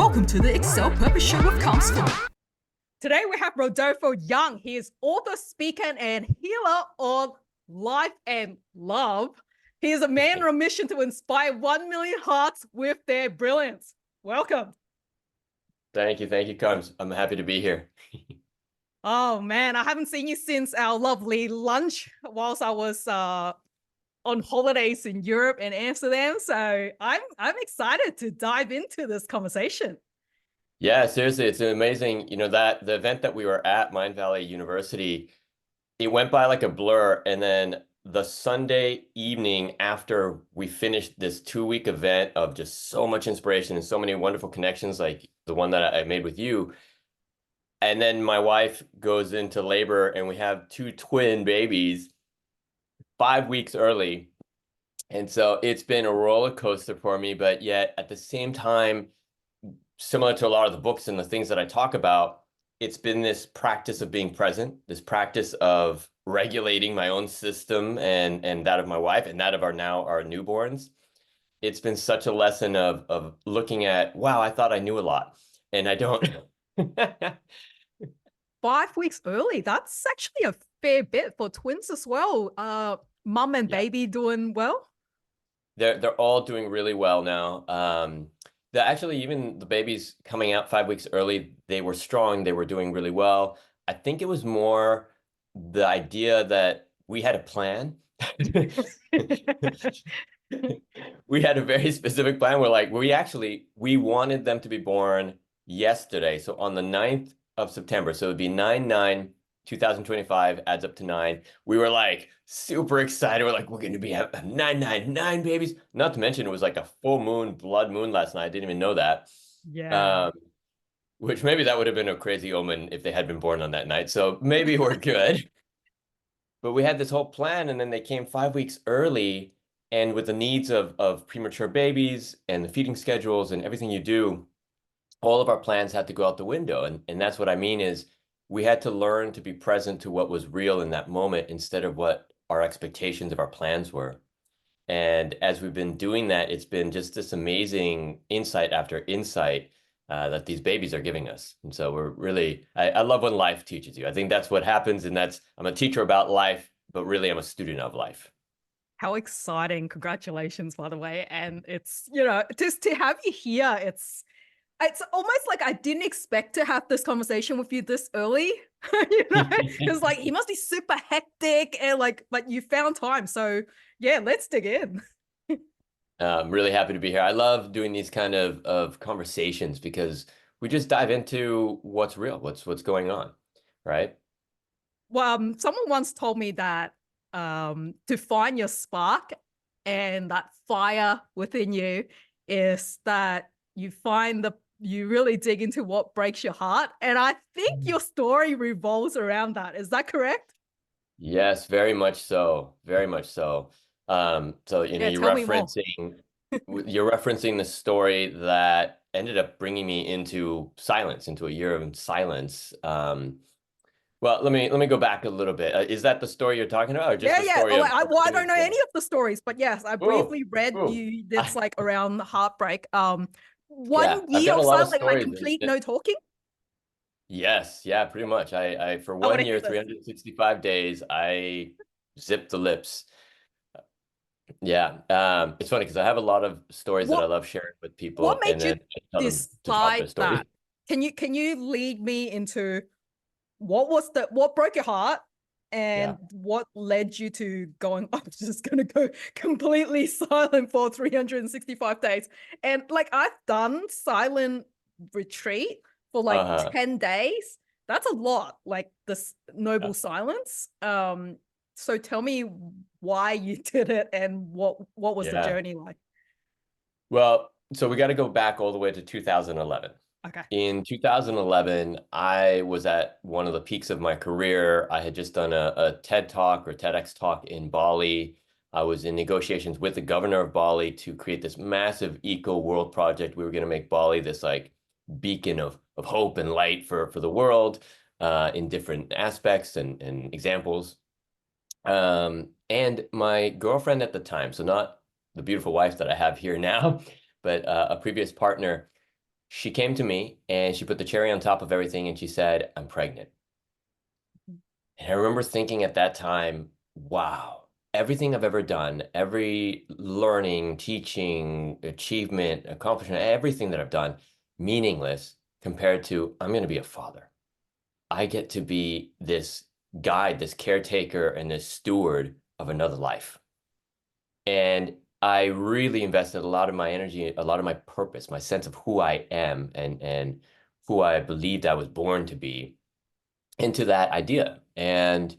Welcome to the Excel Purpose Show with Comscore. Today we have Rodolfo Young. He is author, speaker, and healer of life and love. He is a man on a mission to inspire 1 million hearts with their brilliance. Welcome. Thank you, Combs. I'm happy to be here. Oh man, I haven't seen you since our lovely lunch whilst I was on holidays in Europe and Amsterdam. So I'm excited to dive into this conversation. Yeah, seriously, it's amazing. You know, that the event that we were at, Mind Valley University, it went by like a blur. And then the Sunday evening after we finished this 2-week event of just so much inspiration and so many wonderful connections, like the one that I made with you. And then my wife goes into labor and we have 2 twin babies 5 weeks early. And so it's been a roller coaster for me, but yet at the same time, similar to a lot of the books and the things that I talk about, it's been this practice of being present, this practice of regulating my own system and that of my wife and that of our newborns. It's been such a lesson of looking at, wow, I thought I knew a lot and I don't. 5 weeks early. That's actually a fair bit for twins as well. Mum and baby doing well? They're all doing really well now. Actually, even the babies coming out 5 weeks early, they were strong. They were doing really well. I think it was more the idea that we had a plan. We had a very specific plan. We're like, we wanted them to be born yesterday. So on the 9th of September. So it would be 9/9/2025 adds up to 9. We were like super excited. We're like, we're going to be have 999 babies. Not to mention it was like a full moon, blood moon last night. I didn't even know that. Yeah. Which maybe that would have been a crazy omen if they had been born on that night. So maybe we're good. But we had this whole plan and then they came 5 weeks early. And with the needs of premature babies and the feeding schedules and everything you do, all of our plans had to go out the window. And that's what I mean is we had to learn to be present to what was real in that moment instead of what our expectations of our plans were. And as we've been doing that, it's been just this amazing insight after insight that these babies are giving us. And so we're really, I love when life teaches you. I think that's what happens. And I'm a teacher about life, but really I'm a student of life. How exciting. Congratulations, by the way. And it's, just to have you here, it's almost like I didn't expect to have this conversation with you this early, because like he must be super hectic and but you found time. So yeah, let's dig in. I'm really happy to be here. I love doing these kind of conversations because we just dive into what's real, what's going on, right? Well, someone once told me that to find your spark and that fire within you is that you really dig into what breaks your heart. And I think your story revolves around that. Is that correct? Yes, very much so. Very much so. So, you're referencing the story that ended up bringing me into silence, into a year of silence. Well, let me go back a little bit. Is that the story you're talking about, or just the story of? I don't know any of the stories, but yes, I briefly read you. That's like around the heartbreak. 1 year of silence, like complete no talking. Yes, yeah, pretty much. I for 1 year, 365 days, I zipped the lips. Yeah, it's funny because I have a lot of stories that I love sharing with people. What made you decide that? Can you lead me into what broke your heart and what led you to going, I'm just going to go completely silent for 365 days? And like I've done silent retreat for like 10 days. That's a lot, like this noble silence. So tell me why you did it and what was the journey like? Well, so we got to go back all the way to 2011. Okay. In 2011, I was at one of the peaks of my career. I had just done a TED Talk or TEDx talk in Bali. I was in negotiations with the governor of Bali to create this massive eco world project. We were going to make Bali this like beacon of hope and light for the world in different aspects and examples. And my girlfriend at the time, so not the beautiful wife that I have here now, but a previous partner, she came to me and she put the cherry on top of everything and she said, I'm pregnant. And I remember thinking at that time, wow, everything I've ever done, every learning, teaching, achievement, accomplishment, everything that I've done, meaningless compared to I'm going to be a father. I get to be this guide, this caretaker, and this steward of another life. And I really invested a lot of my energy, a lot of my purpose, my sense of who I am and who I believed I was born to be into that idea. And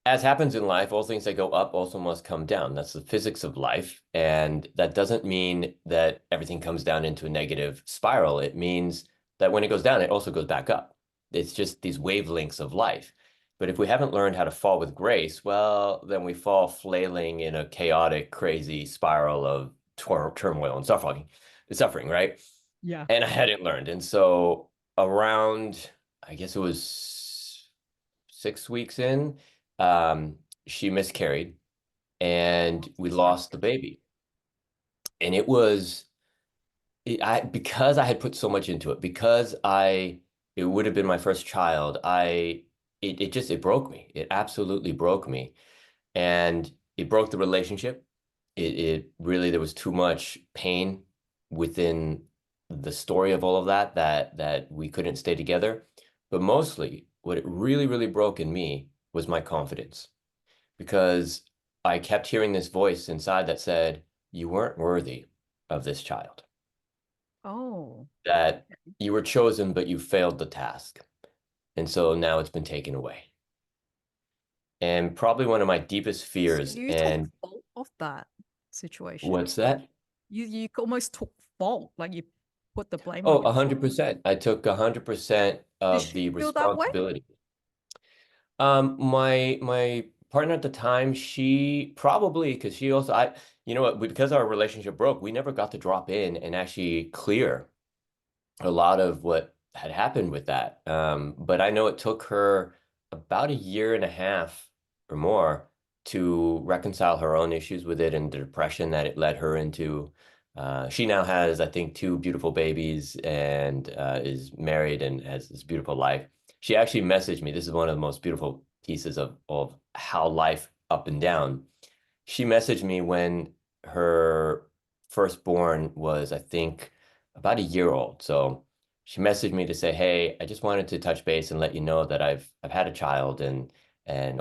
as happens in life, all things that go up also must come down. That's the physics of life. And that doesn't mean that everything comes down into a negative spiral. It means that when it goes down, it also goes back up. It's just these wavelengths of life. But if we haven't learned how to fall with grace, well, then we fall flailing in a chaotic, crazy spiral of turmoil and suffering, right? Yeah. And I hadn't learned. And so around, I guess it was 6 weeks in, um, she miscarried and we Sorry. lost the baby. And because I had put so much into it, because it would have been my first child, it broke me. It absolutely broke me. And it broke the relationship. It really, there was too much pain within the story of all of that we couldn't stay together. But mostly what it really, really broke in me was my confidence because I kept hearing this voice inside that said, you weren't worthy of this child, Oh. that you were chosen, but you failed the task. And so now it's been taken away. And probably one of my deepest So fears, you took and fault of that situation. what's that? You almost took fault, like you put the blame Oh, on yourself. 100%. I took 100% Did of she the feel that way? responsibility. My partner at the time, she probably, because she also, you know what, because our relationship broke, we never got to drop in and actually clear a lot of what had happened with that. But I know it took her about a year and a half or more to reconcile her own issues with it and the depression that it led her into. She now has, I think, two beautiful babies and is married and has this beautiful life. She actually messaged me. This is one of the most beautiful pieces of how life up and down. She messaged me when her firstborn was, I think, about a year old. So she messaged me to say, "Hey, I just wanted to touch base and let you know that I've had a child and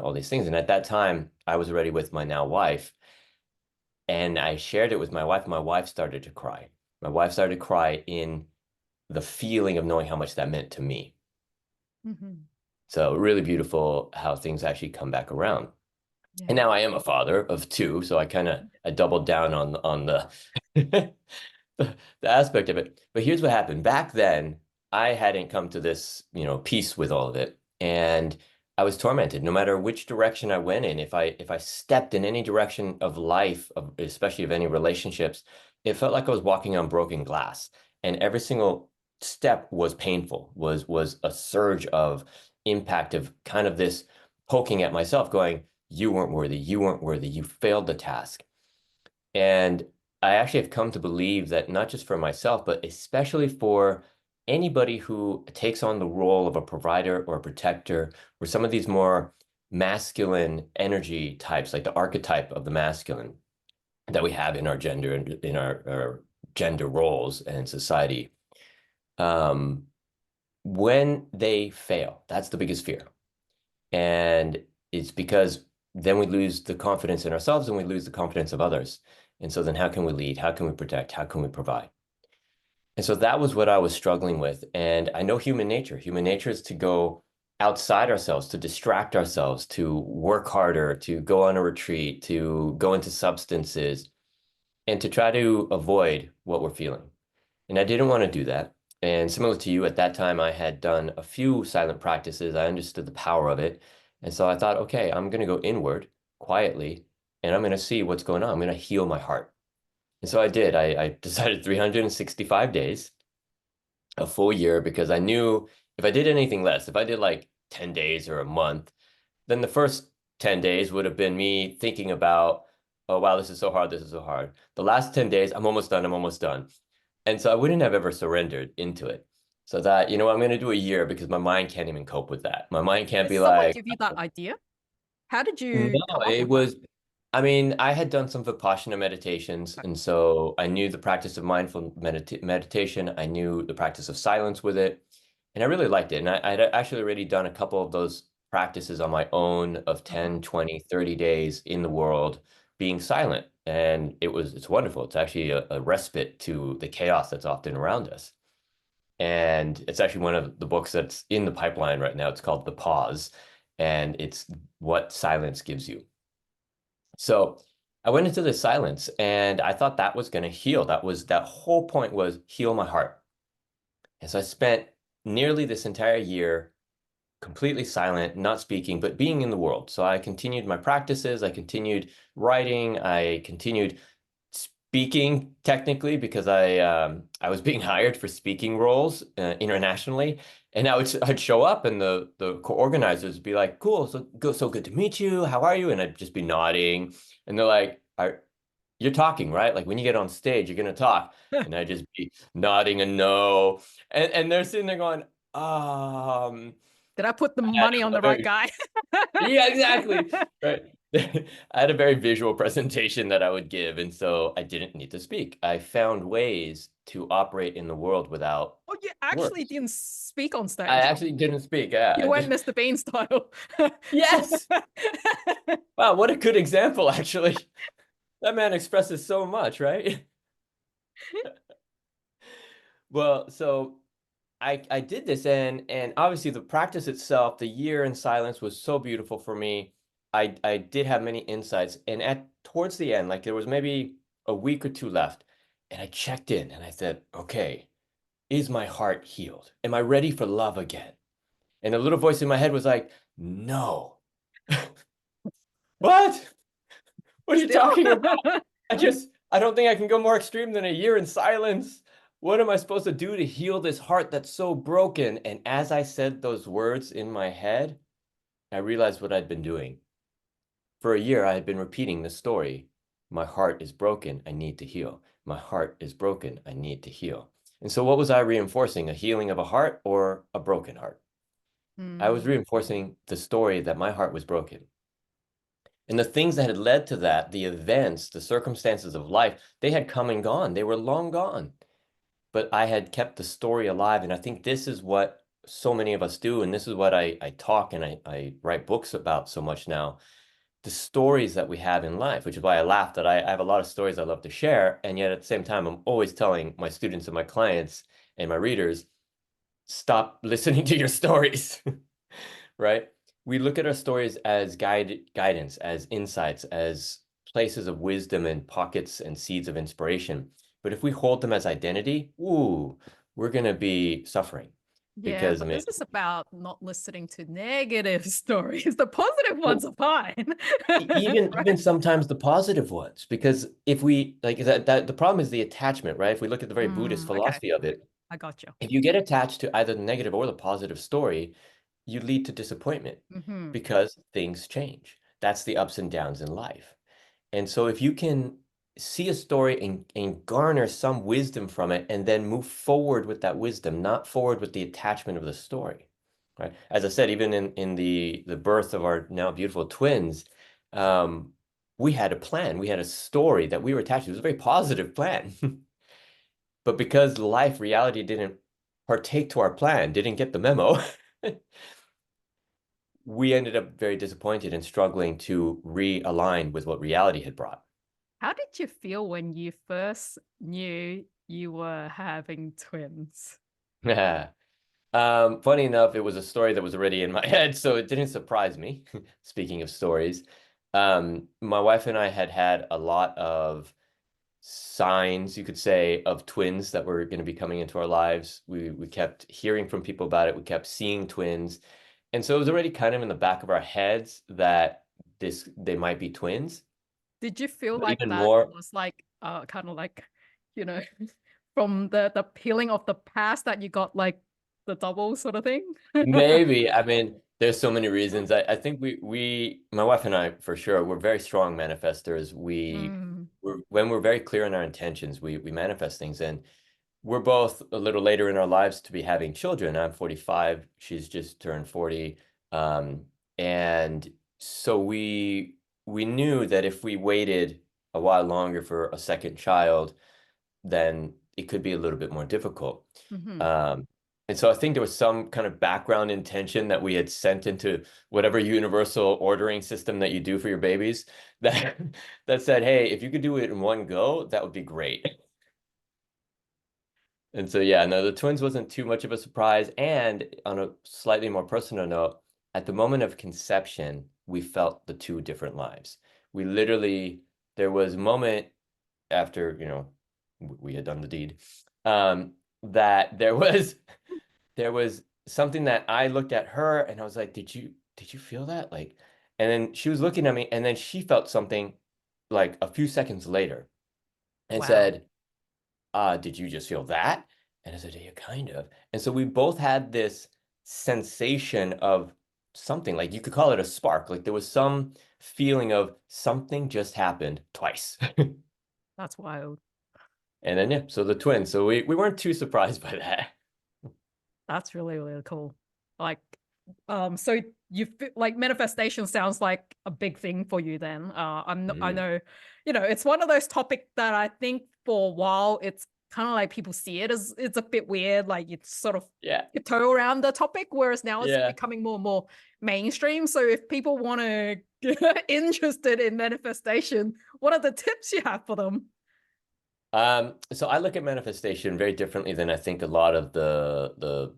all these things." And at that time, I was already with my now wife, and I shared it with my wife. My wife started to cry. My wife started to cry in the feeling of knowing how much that meant to me. Hmm. So really beautiful how things actually come back around. And Yeah. now I am a father of two, so I doubled down on the the aspect of it. But here's what happened. Back then, I hadn't come to this, peace with all of it. And I was tormented no matter which direction I went in. If I stepped in any direction of life, especially of any relationships, it felt like I was walking on broken glass. And every single step was painful, was a surge of impact of kind of this poking at myself, going, you weren't worthy, you weren't worthy, you failed the task. And I actually have come to believe that not just for myself, but especially for anybody who takes on the role of a provider or a protector, or some of these more masculine energy types, like the archetype of the masculine that we have in our gender and in our gender roles and society. Um, when they fail, that's the biggest fear. And it's because then we lose the confidence in ourselves and we lose the confidence of others. And so then how can we lead? How can we protect? How can we provide? And so that was what I was struggling with. And I know human nature. Human nature is to go outside ourselves, to distract ourselves, to work harder, to go on a retreat, to go into substances, and to try to avoid what we're feeling. And I didn't want to do that. And similar to you, at that time, I had done a few silent practices. I understood the power of it. And so I thought, okay, I'm going to go inward quietly and I'm going to see what's going on. I'm going to heal my heart. And so I did. I decided 365 days, a full year, because I knew if I did anything less, if I did like 10 days or a month, then the first 10 days would have been me thinking about, oh, wow, this is so hard. This is so hard. The last 10 days, I'm almost done. I'm almost done. And so I wouldn't have ever surrendered into it. So that, you know, I'm going to do a year because my mind can't even cope with that. My mind can't Did be someone like, give you that idea? How did no, you come up it with that? was, I mean, I had done some Vipassana meditations. And so I knew the practice of mindful meditation. I knew the practice of silence with it. And I really liked it. And I had actually already done a couple of those practices on my own of Uh-huh. 10, 20, 30 days in the world being silent. And it's wonderful. It's actually a respite to the chaos that's often around us. And it's actually one of the books that's in the pipeline right now. It's called The Pause, and it's what silence gives you. So I went into this silence and I thought that was going to heal. That whole point was heal my heart. And so I spent nearly this entire year completely silent, not speaking, but being in the world. So I continued my practices, I continued writing, I continued speaking technically because I was being hired for speaking roles internationally, and I'd show up and the co-organizers would be like, "Cool, so good to meet you. How are you?" And I'd just be nodding, and they're like, "You're talking, right? Like when you get on stage, you're gonna talk." And I'd just be nodding a no, and they're sitting there going, Did I put the I had money on a the right very guy? yeah, exactly. Right. I had a very visual presentation that I would give, and so I didn't need to speak. I found ways to operate in the world without Oh, you actually words. didn't speak on I stage. actually didn't speak. Yeah, You I went just Mr. Bean style. yes. Wow, what a good example, actually. That man expresses so much, right? Well, so I did this and obviously the practice itself, the year in silence was so beautiful for me. I did have many insights and at towards the end, like there was maybe a week or two left, and I checked in and I said, okay, is my heart healed? Am I ready for love again? And a little voice in my head was like, no. What? What are you Still? talking about? I don't think I can go more extreme than a year in silence. What am I supposed to do to heal this heart that's so broken? And as I said those words in my head, I realized what I'd been doing. For a year, I had been repeating the story. My heart is broken. I need to heal. My heart is broken. I need to heal. And so, what was I reinforcing? A healing of a heart or a broken heart? I was Hmm. reinforcing the story that my heart was broken. And the things that had led to that, the events, the circumstances of life, they had come and gone. They were long gone. But I had kept the story alive. And I think this is what so many of us do. And this is what I talk and I write books about so much now. The stories that we have in life, which is why I laugh that I have a lot of stories I love to share. And yet at the same time, I'm always telling my students and my clients and my readers, stop listening to your stories. Right? We look at our stories as guidance, as insights, as places of wisdom and pockets and seeds of inspiration. But if we hold them as identity, ooh, we're going to be suffering Yeah, because I but mean, this is about not listening to negative stories. The positive ones well, are fine. even Right? sometimes the positive ones, because if we like that the problem is the attachment, right? If we look at the very Buddhist Okay, philosophy of it, I got you. if you get attached to either the negative or the positive story, you lead to disappointment Hmm. because things change. That's the ups and downs in life. And so if you can see a story and garner some wisdom from it and then move forward with that wisdom, not forward with the attachment of the story. Right. As I said, even in the birth of our now beautiful twins, um, we had a plan. We had a story that we were attached to. It was a very positive plan. But because life, reality didn't partake to our plan, didn't get the memo, we ended up very disappointed and struggling to realign with what reality had brought. How did you feel when you first knew you were having twins? Funny enough, it was a story that was already in my head, so it didn't surprise me. Speaking of stories, my wife and I had had a lot of signs, you could say, of twins that were going to be coming into our lives. We kept hearing from people about it. We kept seeing twins, and so it was already kind of in the back of our heads that they might be twins. Did you feel But like even that more, was like kind of like, you know, from the peeling of the past that you got like the double sort of thing? maybe. I mean, there's so many reasons. I think my wife and I, for sure, we're very strong manifestors. Mm. When we're very clear on our intentions, we manifest things. And we're both a little later in our lives to be having children. I'm 45, she's just turned 40. Um, and so we knew that if we waited a while longer for a second child, then it could be a little bit more difficult. Hmm. Um, and so I think there was some kind of background intention that we had sent into whatever universal ordering system that you do for your babies that that said, hey, if you could do it in one go, that would be great. And so, yeah, no, the twins wasn't too much of a surprise. And on a slightly more personal note, at the moment of conception, we felt the two different lives. We literally, there was a moment after, we had done the deed, that there was something that I looked at her and I was like, did you feel that? Like, and then she was looking at me and then she felt something like a few seconds later and Wow. said, did you just feel that? And I said, yeah, kind of. And so we both had this sensation of something, like you could call it a spark. Like there was some feeling of something just happened twice. That's wild. And then, yeah, so the twins. So we weren't too surprised by that. That's really, really cool. Like, so like manifestation sounds like a big thing for you then. I Mhm. know, it's one of those topics that I think for a while it's kind of like people see it as it's a bit weird, like it's sort of Yeah. tiptoe around the topic, whereas now it's Yeah. becoming more and more mainstream. So if people want to get interested in manifestation, what are the tips you have for them? So I look at manifestation very differently than I think a lot of the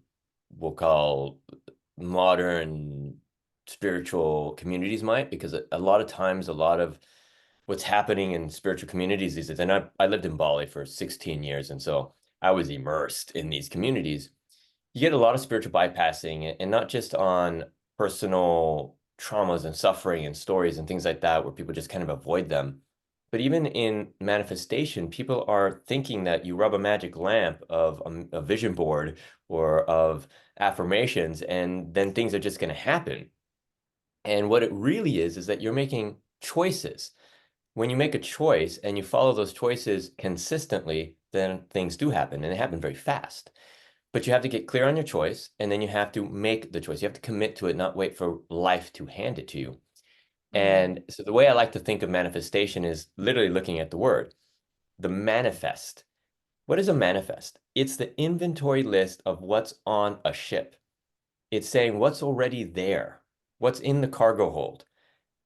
we'll call modern spiritual communities might, because a lot of times a lot of what's happening in spiritual communities these days, and I lived in Bali for 16 years, and so I was immersed in these communities. You get a lot of spiritual bypassing, and not just on personal traumas and suffering and stories and things like that, where people just kind of avoid them. But even in manifestation, people are thinking that you rub a magic lamp of a vision board or of affirmations, and then things are just going to happen. And what it really is that you're making choices. When you make a choice and you follow those choices consistently, then things do happen, and they happen very fast. But you have to get clear on your choice, and then you have to make the choice. You have to commit to it, not wait for life to hand it to you. Mm. And so the way I like to think of manifestation is literally looking at the word, the manifest. What is a manifest? It's the inventory list of what's on a ship. It's saying what's already there, what's in the cargo hold.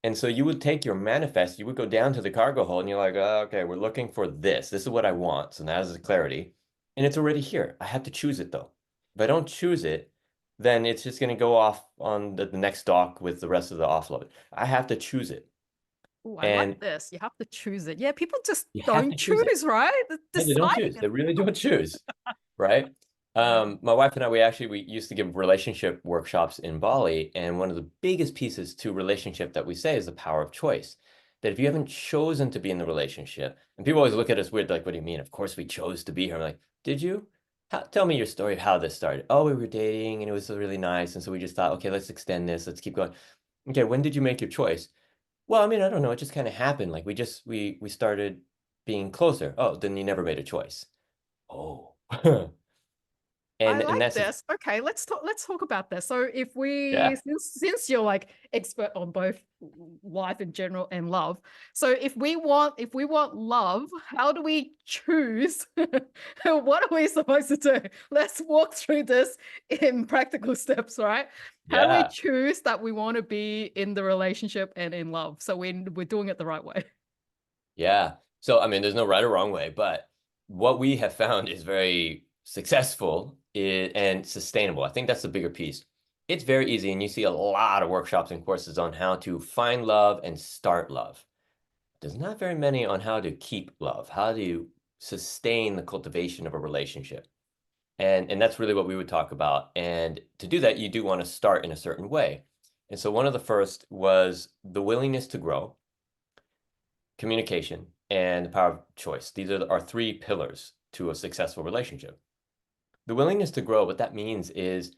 And so you would take your manifest, you would go down to the cargo hold and you're like, oh, okay, we're looking for this. This is what I want. So now is the clarity. And it's already here. I have to choose it though. If I don't choose it, then it's just going to go off on the next dock with the rest of the offload. I have to choose it. Oh, I like And this. You have to choose it. Yeah, people just you have don't to choose it. choose, right? Yeah, they don't Deciding choose. it. They really don't choose. Right? Wow. My wife and I, we used to give relationship workshops in Bali, and one of the biggest pieces to relationship that we say is the power of choice. That if you haven't chosen to be in the relationship, and people always look at us weird, like, what do you mean? Of course we chose to be here. I'm like, did you? Tell me your story of how this started. Oh, we were dating and it was really nice. And so we just thought, okay, let's extend this. Let's keep going. Okay, when did you make your choice? Well, I mean, I don't know. It just kind of happened. Like we started being closer. Oh, then you never made a choice. Oh. I And like that's the this. Okay, let's talk about this. So if we yeah, since you're like expert on both life in general and love, so if we want love, how do we choose? What are we supposed to do? Let's walk through this in practical steps, right? How do we yeah, choose that we want to be in the relationship and in love? So we're doing it the right way. yeah. So I mean, there's no right or wrong way, but what we have found is very successful and sustainable. I think that's the bigger piece. It's very easy, and you see a lot of workshops and courses on how to find love and start love. There's not very many on how to keep love, how to sustain the cultivation of a relationship. And that's really what we would talk about. And to do that, you do want to start in a certain way. And so one of the first was the willingness to grow, communication, and the power of choice. These are our three pillars to a successful relationship. The willingness to grow, what that means is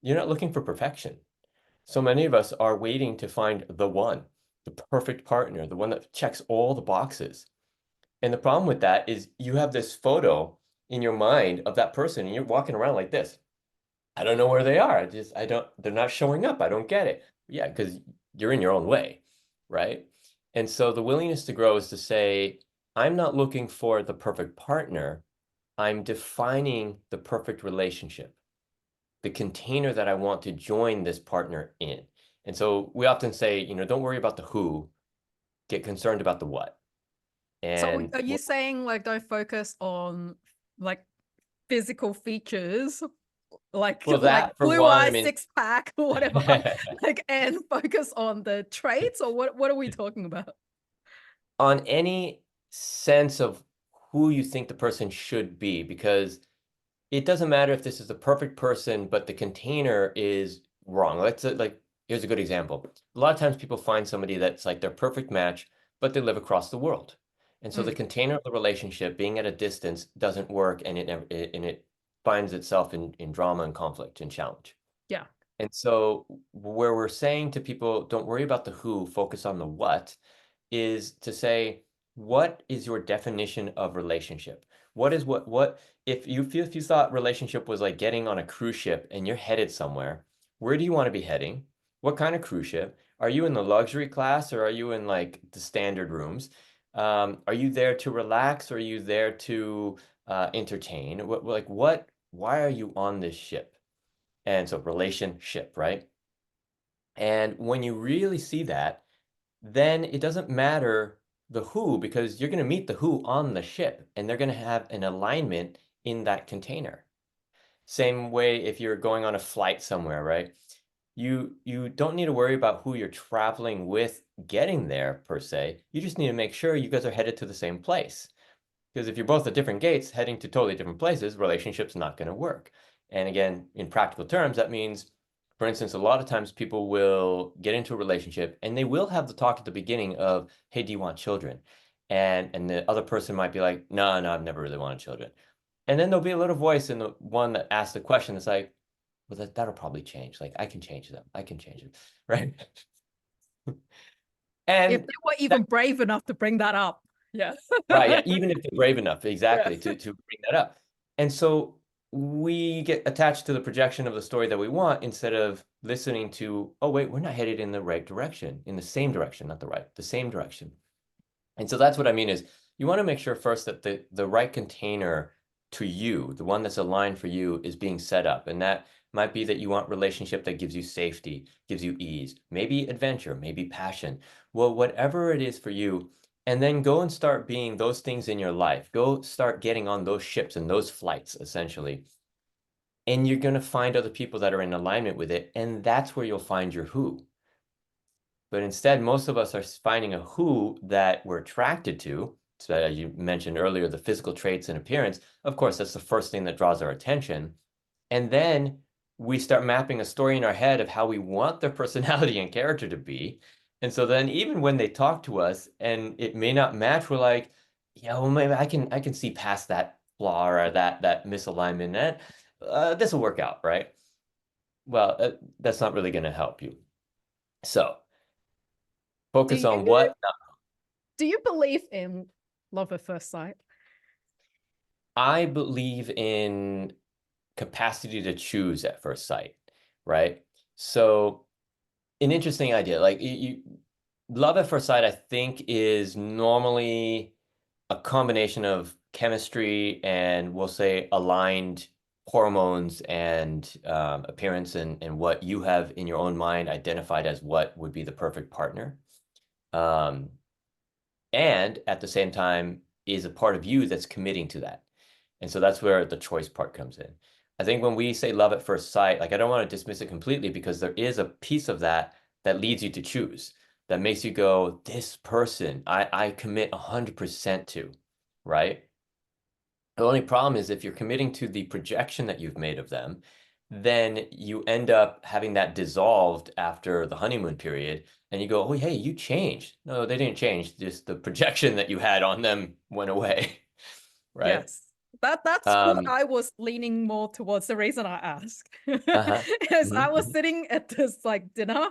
you're not looking for perfection. So many of us are waiting to find the one, the perfect partner, the one that checks all the boxes. And the problem with that is you have this photo in your mind of that person, and you're walking around like this. I don't know where they are. They're not showing up. I don't get it. Yeah, because you're in your own way, right? And so the willingness to grow is to say, I'm not looking for the perfect partner. I'm defining the perfect relationship, the container that I want to join this partner in. And so we often say, don't worry about the who, get concerned about the what. So And are you saying like don't focus on like physical features like well, that for blue one, I eyes, mean, six pack, or whatever, like, and focus on the traits, or what are we talking about? on any sense of who you think the person should be, because it doesn't matter if this is the perfect person, but the container is wrong. Here's a good example. A lot of times people find somebody that's like their perfect match, but they live across the world. And so the container of the relationship being at a distance doesn't work, and it finds itself in drama and conflict and challenge. Yeah. And so where we're saying to people, don't worry about the who, focus on the what, is to say, what is your definition of relationship? What if you thought relationship was like getting on a cruise ship and you're headed somewhere, where do you want to be heading? What kind of cruise ship? Are you in the luxury class, or are you in like the standard rooms? Are you there to relax, or are you there to entertain? Why are you on this ship? And so relationship, right? And when you really see that, then it doesn't matter the who, because you're going to meet the who on the ship, and they're going to have an alignment in that container. Same way if you're going on a flight somewhere, right? You don't need to worry about who you're traveling with getting there per se. You just need to make sure you guys are headed to the same place. Because if you're both at different gates heading to totally different places, relationship's not going to work. And again, in practical terms, that means, for instance, a lot of times people will get into a relationship and they will have the talk at the beginning of, hey, do you want children? And the other person might be like, no, I've never really wanted children. And then there'll be a little voice in the one that asks the question that's like, well, that'll probably change. Like, I can change them. I can change it. Right. If And they were even brave enough to bring that up. Yeah. right, yeah, even if they're brave enough, Yeah. exactly, to bring that up. And so we get attached to the projection of the story that we want, instead of listening to, oh, wait, we're not headed in the right direction, in the same direction, not the right, the same direction. And so that's what I mean is, you want to make sure first that the right container to you, the one that's aligned for you, is being set up. And that might be that you want relationship that gives you safety, gives you ease, maybe adventure, maybe passion. Well, whatever it is for you, and then go and start being those things in your life. Go start getting on those ships and those flights, essentially. And you're going to find other people that are in alignment with it. And that's where you'll find your who. But instead, most of us are finding a who that we're attracted to. So as you mentioned earlier, the physical traits and appearance, of course, that's the first thing that draws our attention. And then we start mapping a story in our head of how we want their personality and character to be. And so then even when they talk to us and it may not match, we're like, yeah, well, maybe I can see past that flaw or that misalignment. This will work out, right? Well, that's not really going to help you. So Do focus on you what. do you believe in love at first sight? I believe in capacity to choose at first sight, right? So an interesting idea, like love at first sight, I think is normally a combination of chemistry and, we'll say, aligned hormones and appearance, and what you have in your own mind identified as what would be the perfect partner. Um, and at the same time is a part of you that's committing to that. And so that's where the choice part comes in. I think when we say love at first sight, like, I don't want to dismiss it completely, because there is a piece of that that leads you to choose, that makes you go, this person I commit 100% to, right? The only problem is if you're committing to the projection that you've made of them, then you end up having that dissolved after the honeymoon period, and you go, oh, hey, you changed. No, they didn't change. Just the projection that you had on them went away, right? Yes. That's what Um, I was leaning more towards. The reason I ask uh-huh. is I was Mhm. sitting at this like dinner,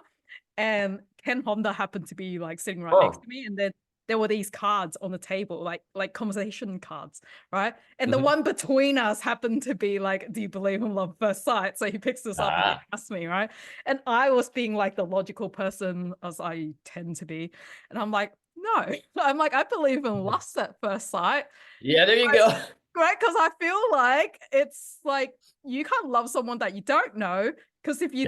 and Ken Honda happened to be like sitting right next Oh, to me, and then there were these cards on the table, like conversation cards, right? And the one between us happened to be like, do you believe in love at first sight? So he picks this up and he asked me, right? And I was being like the logical person, as I tend to be. And I'm like, no, I'm like, I believe in lust at first sight. Yeah, there you go. Right? Because I feel like it's like you can't love someone that you don't know. Because if you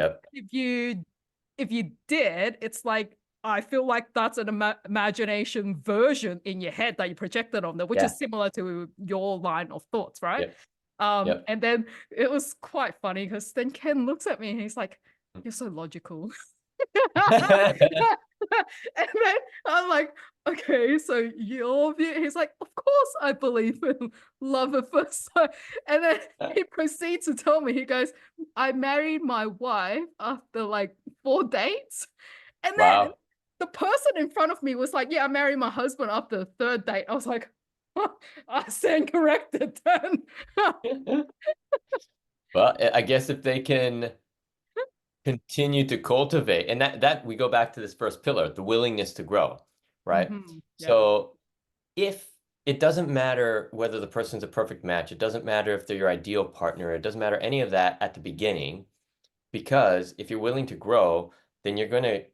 did, it's like I feel like that's an imagination version in your head that you projected on them, which is similar to your line of thoughts, right? And then it was quite funny because then Ken looks at me and he's like, "You're so logical." And then I'm like, okay, so your view, he's like, of course I believe in love at first sight. And then he proceeds to tell me, he goes, I married my wife after like 4 dates. And then the person in front of me was like, yeah, I married my husband after the 3rd date. I was like, I stand corrected then. Well, I guess if they can continue to cultivate, and that we go back to this first pillar, the willingness to grow, right? So if it doesn't matter whether the person's a perfect match, it doesn't matter if they're your ideal partner, it doesn't matter any of that at the beginning, because if you're willing to grow, then you're going to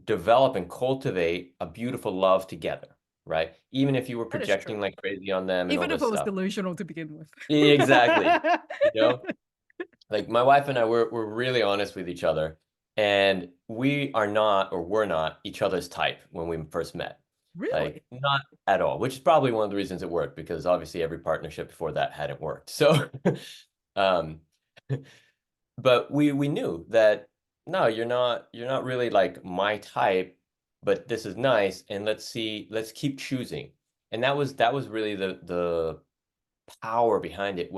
develop and cultivate a beautiful love together, right? Even if you were projecting like crazy on them and even all if this it was stuff. delusional to begin with. Exactly. You know, like my wife and I we're really honest with each other, and we are not, or we're not, each other's type when we first met. Really? Like not at all, which is probably one of the reasons it worked, because obviously every partnership before that hadn't worked. So um but we knew that no, you're not really like my type, but this is nice, and let's keep choosing. And that was really the power behind it.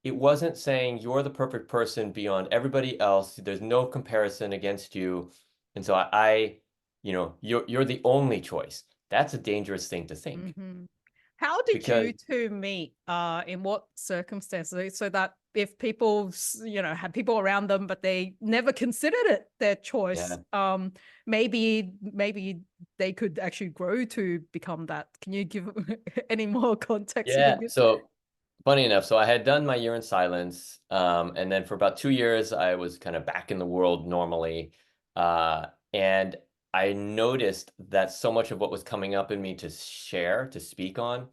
It wasn't saying you're the perfect person beyond everybody else. There's no comparison against you. And so you're the only choice. That's a dangerous thing to think. How did Because you two meet? In what circumstances? So that if people, had people around them, but they never considered it their choice, maybe they could actually grow to become that. Can you give any more context? So funny enough, so I had done my year in silence, and then for about 2 years, I was kind of back in the world normally, and I noticed that so much of what was coming up in me to share, to speak on,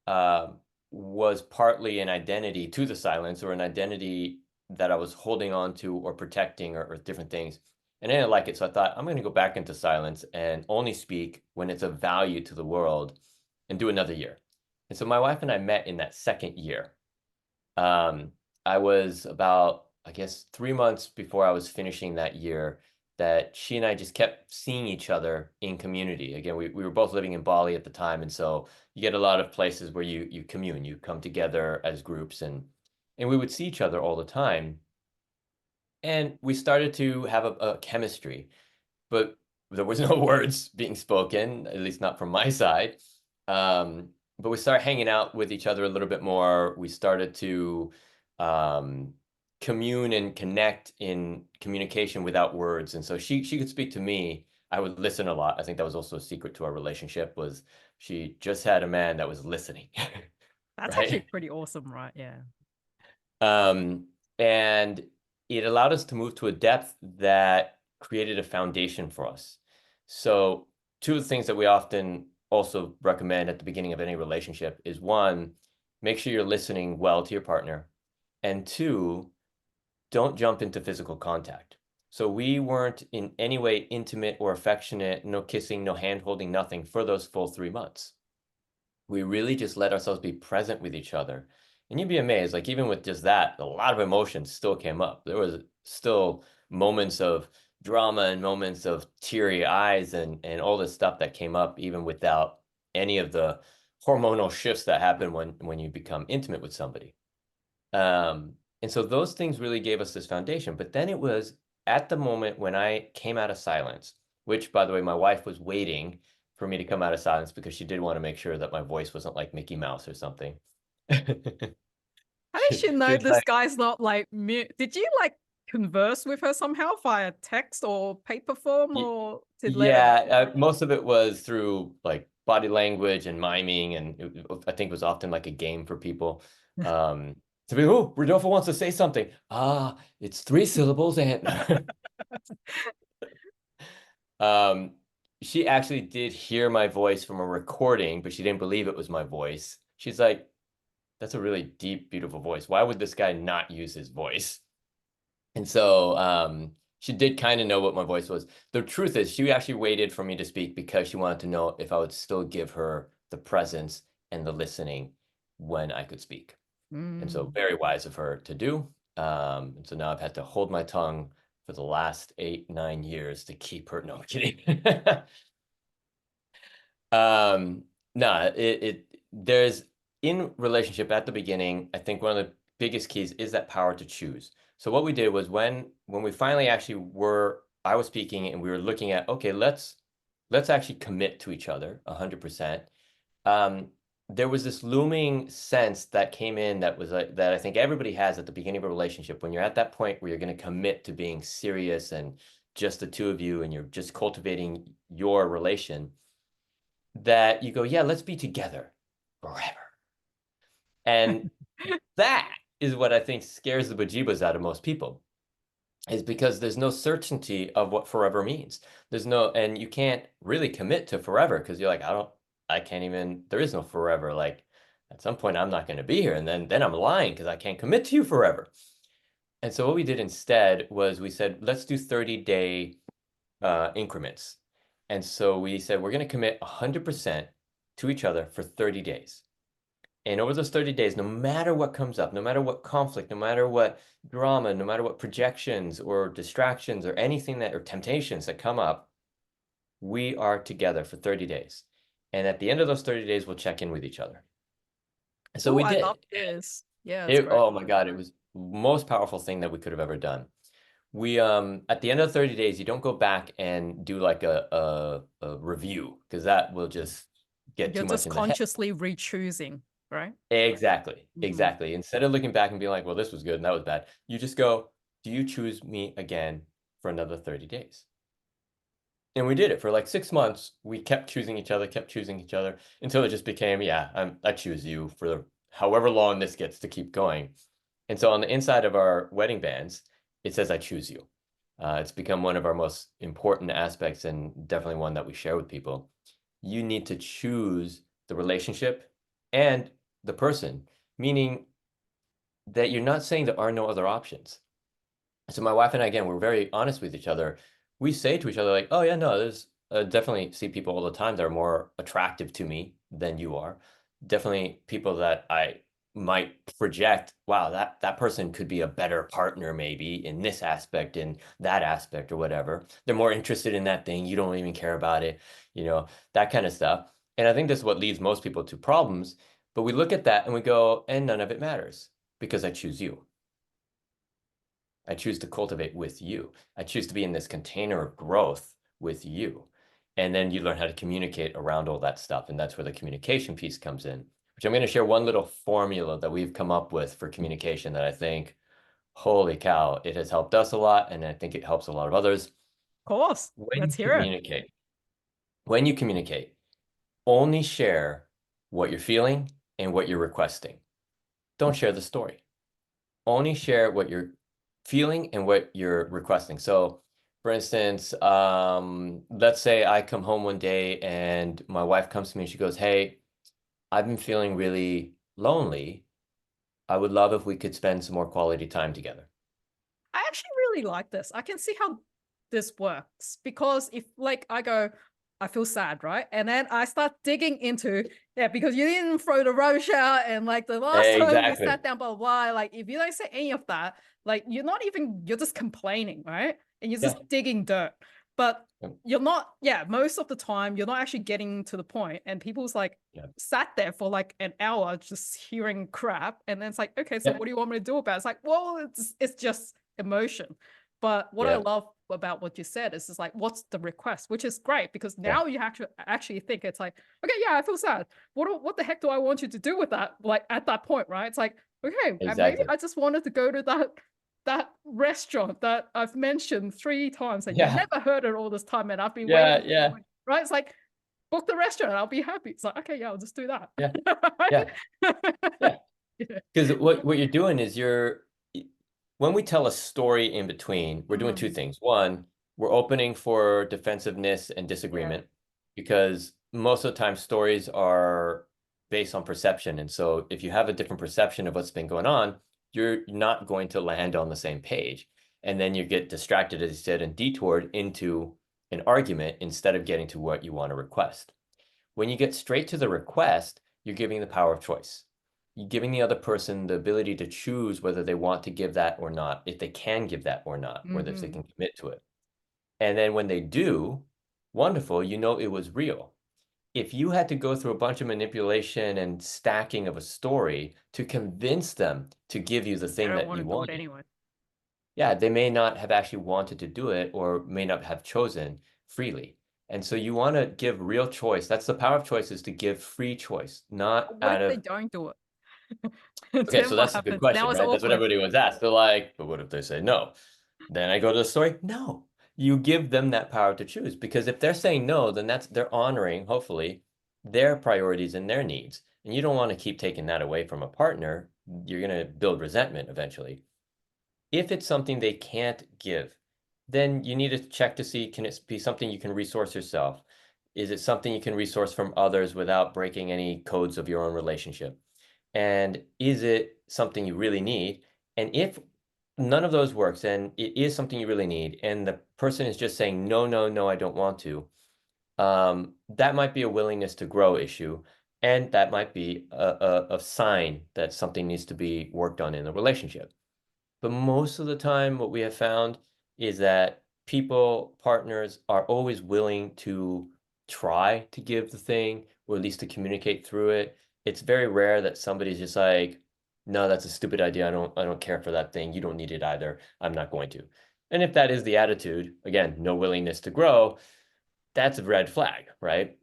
uh, was partly an identity to the silence, or an identity that I was holding on to or protecting, or different things. And I didn't like it, so I thought I'm going to go back into silence and only speak when it's of value to the world, and do another year. And so my wife and I met in that second year. I was about, I guess, 3 months before I was finishing that year, that she and I just kept seeing each other in community. Again, we were both living in Bali at the time, and so you get a lot of places where you commune, you come together as groups, and we would see each other all the time. And we started to have a chemistry, but there was no words being spoken, at least not from my side. But we started hanging out with each other a little bit more. We started to commune and connect in communication without words. And so she could speak to me. I would listen a lot. I think that was also a secret to our relationship, was she just had a man that was listening. That's right? actually pretty awesome, right? Yeah. And it allowed us to move to a depth that created a foundation for us. So two of the things that we often also recommend at the beginning of any relationship is, one, make sure you're listening well to your partner. And two, don't jump into physical contact. So we weren't in any way intimate or affectionate, no kissing, no hand holding, nothing for those full 3 months. We really just let ourselves be present with each other. And you'd be amazed, like even with just that, a lot of emotions still came up. There was still moments of drama and moments of teary eyes, and all this stuff that came up even without any of the hormonal shifts that happen when you become intimate with somebody. And so those things really gave us this foundation. But then it was at the moment when I came out of silence, which, by the way, my wife was waiting for me to come out of silence because she did want to make sure that my voice wasn't like Mickey Mouse or something. How did she know this guy's not like mute? Did you like converse with her somehow via text or paper form, or most of it was through like body language and miming, and I think it was often like a game for people. To be, oh, Rodolfo wants to say something. Ah, it's 3 syllables and um, she actually did hear my voice from a recording, but she didn't believe it was my voice. She's like, that's a really deep, beautiful voice. Why would this guy not use his voice? And so she did kind of know what my voice was. The truth is, she actually waited for me to speak because she wanted to know if I would still give her the presence and the listening when I could speak. And so very wise of her to do. And so now I've had to hold my tongue for the last 8, 9 years to keep her. No, I'm kidding. No, there's in relationship at the beginning, I think one of the biggest keys is that power to choose. So what we did was when we finally actually I was speaking and we were looking at, okay, let's actually commit to each other 100%. There was this looming sense that came in that was like, that I think everybody has at the beginning of a relationship, when you're at that point where you're going to commit to being serious and just the two of you and you're just cultivating your relation, that you go, yeah, let's be together forever. And that is what I think scares the bejeebas out of most people, is because there's no certainty of what forever means. And you can't really commit to forever because you're like, I can't even, there is no forever. Like at some point I'm not going to be here. And then I'm lying because I can't commit to you forever. And so what we did instead was we said, let's do 30-day increments. And so we said, we're going to commit 100% to each other for 30 days. And over those 30 days, no matter what comes up, no matter what conflict, no matter what drama, no matter what projections or distractions or anything or temptations that come up, we are together for 30 days. And at the end of those 30 days, we'll check in with each other. And so we did. I love this. Yeah. Oh my God, it was the most powerful thing that we could have ever done. We at the end of 30 days, you don't go back and do like a review because that will just get too much in the head. You're just consciously re-choosing, right? Exactly. Instead of looking back and being like, well, this was good and that was bad, you just go, do you choose me again for another 30 days? And we did it for like 6 months. We kept choosing each other until it just became, yeah, I choose you for however long this gets to keep going. And so on the inside of our wedding bands, it says, I choose you. It's become one of our most important aspects and definitely one that we share with people. You need to choose the relationship and the person, meaning that you're not saying there are no other options. So my wife and I, again, we're very honest with each other. We say to each other like, oh yeah, no, there's definitely see people all the time that are more attractive to me than you are. Definitely people that I might project, wow, that person could be a better partner maybe in this aspect, in that aspect or whatever. They're more interested in that thing. You don't even care about it, that kind of stuff. And I think this is what leads most people to problems. But we look at that and we go, and none of it matters because I choose you. I choose to cultivate with you. I choose to be in this container of growth with you. And then you learn how to communicate around all that stuff. And that's where the communication piece comes in, which I'm going to share one little formula that we've come up with for communication that I think, holy cow, it has helped us a lot. And I think it helps a lot of others. Of course. Let's hear it. When you communicate, only share what you're feeling and what you're requesting. Don't share the story. Only share what you're feeling and what you're requesting. So for instance, let's say I come home one day and my wife comes to me and she goes, hey, I've been feeling really lonely. I would love if we could spend some more quality time together. I actually really like this. I can see how this works because if like I go, I feel sad, right? And then I start digging into, because you didn't throw the rubbish out and like the last time we sat down, blah, blah, like if you don't say any of that, like you're just complaining, right? And you're just digging dirt. But you're not, most of the time you're not actually getting to the point. And people's like sat there for like an hour just hearing crap. And then it's like, okay, so what do you want me to do about it? It's like, well, it's just emotion. But what I love about what you said is just like, what's the request? Which is great because now you have to actually think it's like, okay, I feel sad. What the heck do I want you to do with that? Like at that point, right? It's like, okay, maybe I just wanted to go to that restaurant that I've mentioned 3 times and you never heard it all this time and I've been waiting. Right? It's like, book the restaurant. I'll be happy. It's like, okay, yeah, I'll just do that. Yeah. Yeah. Yeah. Because what you're doing is when we tell a story in between, we're doing two things. One, we're opening for defensiveness and disagreement because most of the time stories are based on perception. And so if you have a different perception of what's been going on, you're not going to land on the same page. And then you get distracted, as you said, and detoured into an argument instead of getting to what you want to request. When you get straight to the request, you're giving the power of choice. You're giving the other person the ability to choose whether they want to give that or not, if they can give that or not, whether if they can commit to it. And then when they do, wonderful, you know it was real. If you had to go through a bunch of manipulation and stacking of a story to convince them to give you the thing that you want, anyway. Yeah, they may not have actually wanted to do it or may not have chosen freely. And so you want to give real choice. That's the power of choice, is to give free choice, not What out if they of. don't do it? Okay, Then so what that's a good happens? question, Now it's right? That's what awkward. everybody was asked. They're like, but what if they say no? Then I go to the story. No, you give them that power to choose, because if they're saying no, then they're honoring, hopefully, their priorities and their needs. And you don't want to keep taking that away from a partner. You're going to build resentment eventually. If it's something they can't give, then you need to check to see, can it be something you can resource yourself? Is it something you can resource from others without breaking any codes of your own relationship? And is it something you really need? And if none of those works and it is something you really need, and the person is just saying, no, no, no, I don't want to, that might be a willingness to grow issue. And that might be a sign that something needs to be worked on in the relationship. But most of the time, what we have found is that partners are always willing to try to give the thing, or at least to communicate through it. It's very rare that somebody's just like, no, that's a stupid idea. I don't care for that thing. You don't need it either. I'm not going to. And if that is the attitude, again, no willingness to grow, that's a red flag, right?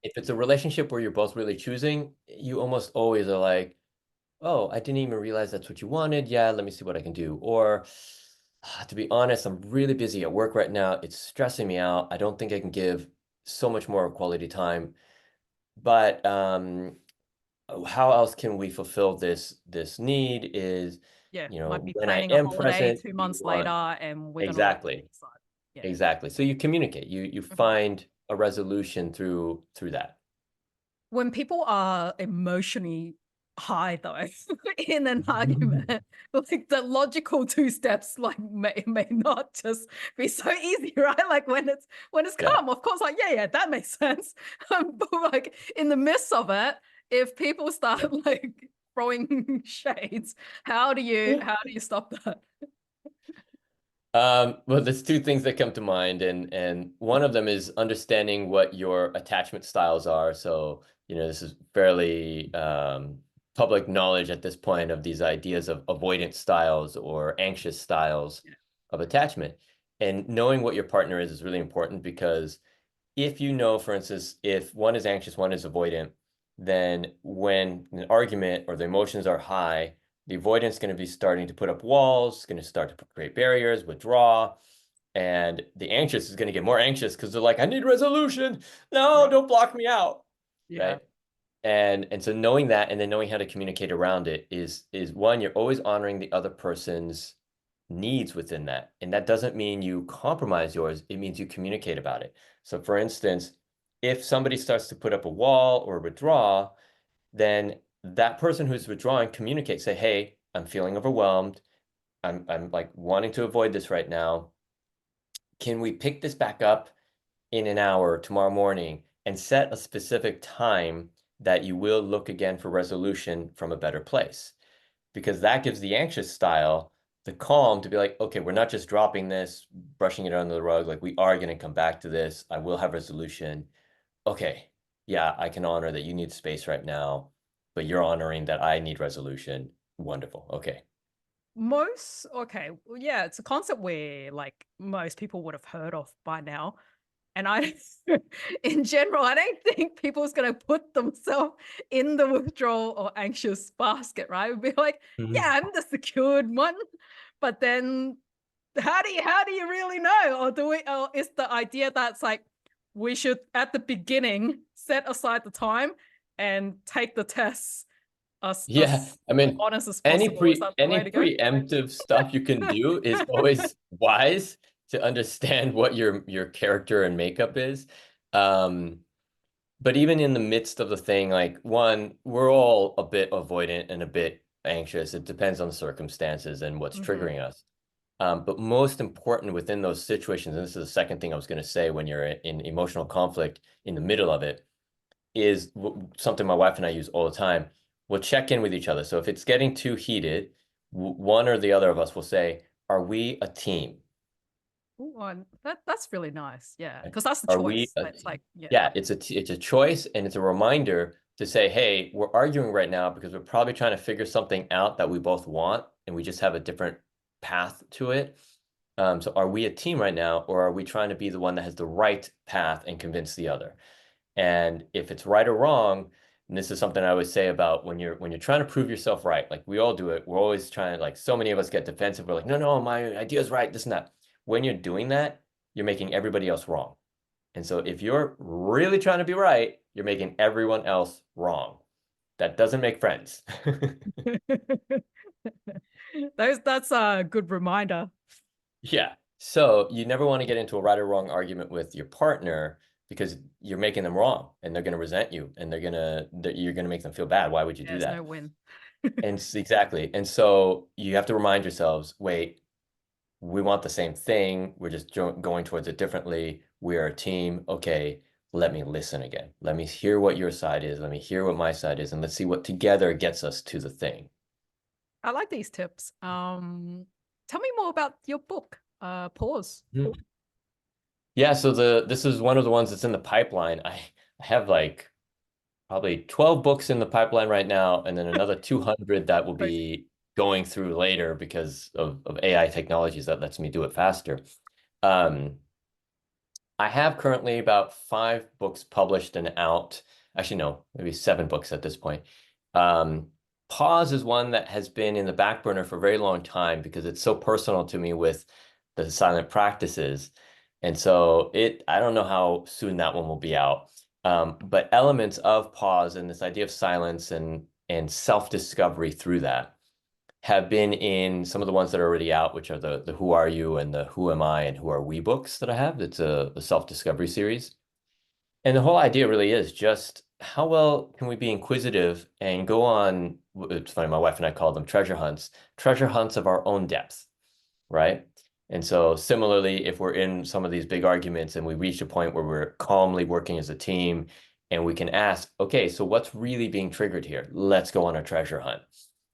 If it's a relationship where you're both really choosing, you almost always are like, oh, I didn't even realize that's what you wanted. Yeah, let me see what I can do. Or to be honest, I'm really busy at work right now. It's stressing me out. I don't think I can give so much more quality time. But how else can we fulfill this need is, Yeah, might be when I planning a am holiday present, 2 months later, and we're gonna let exactly, decide. Yeah. exactly. So you communicate, you find a resolution through that. When people are emotionally high though in an argument, like the logical two steps like may not just be so easy, right? Like when it's Yeah. calm, of course, like yeah, that makes sense. But like in the midst of it, if people start like throwing shades, how do you stop that? Well, there's two things that come to mind, and one of them is understanding what your attachment styles are. So, this is fairly public knowledge at this point of these ideas of avoidant styles or anxious styles of attachment. And knowing what your partner is really important, because if you know, for instance, if one is anxious, one is avoidant, then when an argument or the emotions are high, the avoidance is going to be starting to put up walls, going to start to create barriers, withdraw, and the anxious is going to get more anxious because they're like, I need resolution. No, don't block me out. Yeah. Right. And so knowing that and then knowing how to communicate around it is one, you're always honoring the other person's needs within that. And that doesn't mean you compromise yours. It means you communicate about it. So for instance, if somebody starts to put up a wall or withdraw, then that person who's withdrawing communicates, say, hey, I'm feeling overwhelmed. I'm like wanting to avoid this right now. Can we pick this back up in an hour tomorrow morning and set a specific time that you will look again for resolution from a better place? Because that gives the anxious style the calm to be like, okay, we're not just dropping this, brushing it under the rug. Like, we are going to come back to this. I will have resolution. Okay, yeah, I can honor that you need space right now, but you're honoring that I need resolution. Wonderful. Okay. Okay, well, yeah, it's a concept where like most people would have heard of by now. And in general, I don't think people's going to put themselves in the withdrawal or anxious basket, right? It'd be like, yeah, Mhm. I'm the secured one. But then how do you really know? Or is the idea that's like, we should at the beginning set aside the time and take the tests Yeah, as I mean, honest as possible. Is that the way any to go? preemptive stuff you can do is always wise to understand what your character and makeup is. Um, but even in the midst of the thing, like one, we're all a bit avoidant and a bit anxious. It depends on the circumstances and what's triggering us. But most important within those situations, and this is the second thing I was going to say when you're in emotional conflict in the middle of it, is something my wife and I use all the time. We'll check in with each other. So if it's getting too heated, one or the other of us will say, "Are we a team? Ooh, that's really nice. Yeah, because that's the Are we choice. a It's team?" like, yeah. Yeah, it's a choice and it's a reminder to say, "Hey, we're arguing right now because we're probably trying to figure something out that we both want, and we just have a different path to it." So are we a team right now, or are we trying to be the one that has the right path and convince the other? And if it's right or wrong, and this is something I always say about when you're trying to prove yourself right, like we all do it, we're always trying to, like, so many of us get defensive. We're like, no, no, my idea is right, this and that. When you're doing that, you're making everybody else wrong. And so if you're really trying to be right, you're making everyone else wrong. That doesn't make friends. That's a good reminder. Yeah. So you never want to get into a right or wrong argument with your partner because you're making them wrong and they're going to resent you and you're going to make them feel bad. Why would you do There's no that? win. And exactly. And so you have to remind yourselves, wait, we want the same thing. We're just going towards it differently. We are a team. Okay, let me listen again. Let me hear what your side is. Let me hear what my side is. And let's see what together gets us to the thing. I like these tips. Tell me more about your book. Pause. Yeah, so this is one of the ones that's in the pipeline. I have like probably 12 books in the pipeline right now, and then another 200 that will Crazy. be going through later because of AI technologies that lets me do it faster. Um, I have currently about 5 books published and out. Actually, no, maybe 7 books at this point. Um, Pause is one that has been in the back burner for a very long time because it's so personal to me with the silent practices. And so I don't know how soon that one will be out. But elements of pause and this idea of silence and self-discovery through that have been in some of the ones that are already out, which are the Who Are You and the Who Am I and Who Are We books that I have. It's a self-discovery series. And the whole idea really is just how well can we be inquisitive and go on, it's funny, my wife and I call them treasure hunts of our own depth, right? And so similarly, if we're in some of these big arguments and we reach a point where we're calmly working as a team and we can ask, okay, so what's really being triggered here? Let's go on a treasure hunt.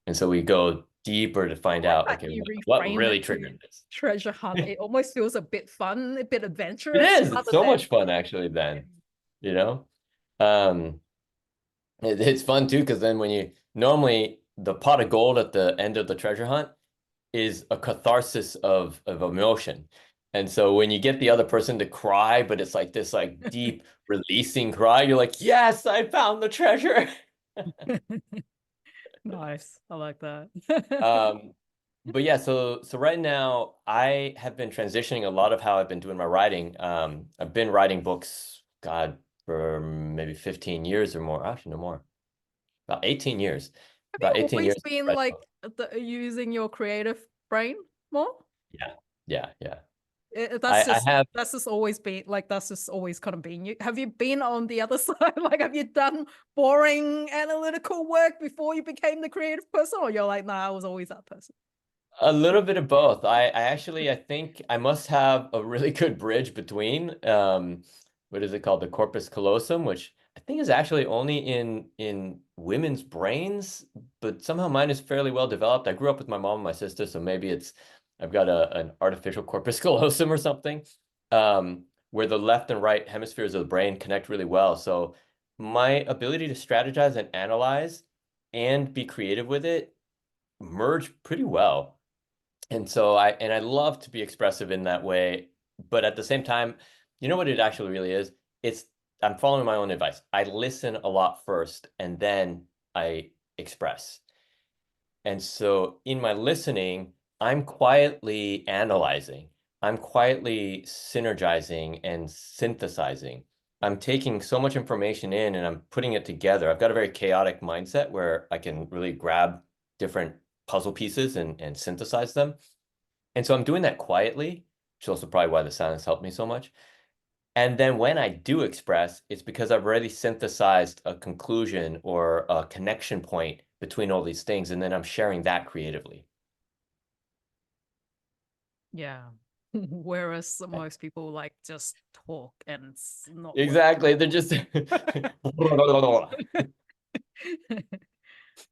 And so we go deeper to I find like out, that okay, you what reframe really it to triggered this? treasure hunt. It almost feels a bit fun, a bit It adventurous is. It's rather so than much fun actually then, you know? Um, it's fun too, because then when you normally the pot of gold at the end of the treasure hunt is a catharsis of emotion. And so when you get the other person to cry, but it's like this like deep releasing cry, you're like, yes, I found the treasure. nice. I like that. Um, but yeah, so right now I have been transitioning a lot of how I've been doing my writing. I've been writing books, God, for maybe 15 years or more. Actually, no more. About 18 years. Have you About 18 always years. been Right. like using your creative brain more? Yeah. Yeah. Yeah. That's I just have that's just always been like that's just always kind of been you. Have you been on the other side? Like, have you done boring analytical work before you became the creative person, or you're like, nah, I was always that person? a little bit of both. I think I must have a really good bridge between what is it called? The corpus callosum, which I think is actually only in women's brains, but somehow mine is fairly well developed. I grew up with my mom and my sister, so maybe I've got an artificial corpus callosum or something, where the left and right hemispheres of the brain connect really well. So my ability to strategize and analyze and be creative with it merge pretty well. And so I love to be expressive in that way, but at the same time, you know what it actually really is? It's I'm following my own advice. I listen a lot first and then I express. And so in my listening, I'm quietly analyzing. I'm quietly synergizing and synthesizing. I'm taking so much information in and I'm putting it together. I've got a very chaotic mindset where I can really grab different puzzle pieces and synthesize them. And so I'm doing that quietly, which is also probably why the silence helped me so much. And then when I do express, it's because I've already synthesized a conclusion or a connection point between all these things, and then I'm sharing that creatively. Yeah. Whereas most people like just talk and it's not Exactly. They're just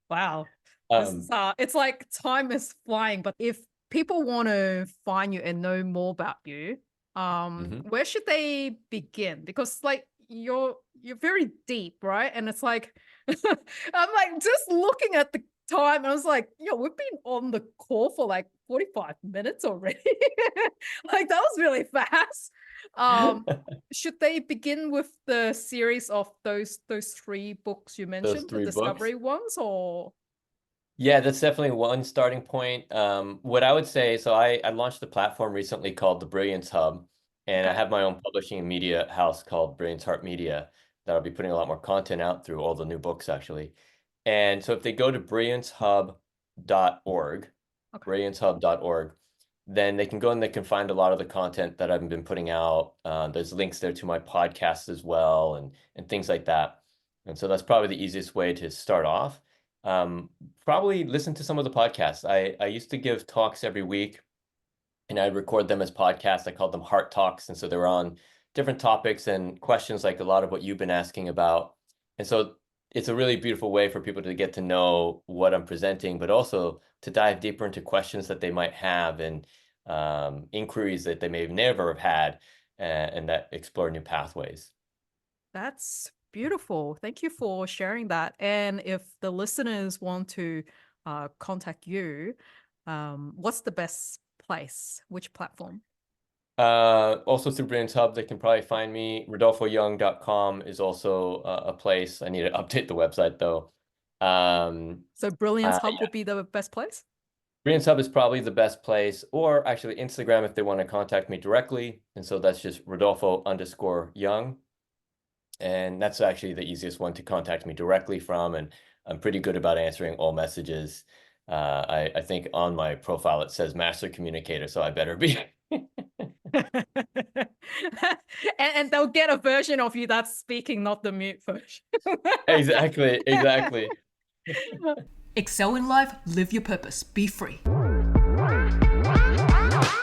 wow. This is it's like time is flying, but if people want to find you and know more about you, where should they begin? Because like you're very deep, right? And it's like I'm like just looking at the time and I was like, yo, we've been on the call for like 45 minutes already. Like that was really fast. Should they begin with the series of those three books you those mentioned, the three books. discovery ones, or Yeah, that's definitely one starting point. What I would say, so I launched a platform recently called the Brilliance Hub, and I okay. have my own publishing and media house called Brilliance Heart Media that I'll be putting a lot more content out through all the new books actually. And so if they go to brilliancehub.org, Okay. brilliancehub.org, then they can go and they can find a lot of the content that I've been putting out. There's links there to my podcast as well and things like that. And so that's probably the easiest way to start off. Probably listen to some of the podcasts. I used to give talks every week and I'd record them as podcasts. I called them Heart Talks. And so they were on different topics and questions like a lot of what you've been asking about. And so it's a really beautiful way for people to get to know what I'm presenting, but also to dive deeper into questions that they might have and inquiries that they may have never have had and that explore new pathways. That's beautiful. Thank you for sharing that. And if the listeners want to contact you, what's the best place? Which platform? Also through Brilliance Hub, they can probably find me. RodolfoYoung.com is also a place. I need to update the website though. So Brilliance Hub Yeah, would be the best place? Brilliance Hub is probably the best place, or actually Instagram if they want to contact me directly. And so that's just Rodolfo_Young. And that's actually the easiest one to contact me directly from. And I'm pretty good about answering all messages. I think on my profile it says master communicator, so I better be. And they'll get a version of you that's speaking, not the mute version. Exactly, exactly. Excel in life, live your purpose, be free.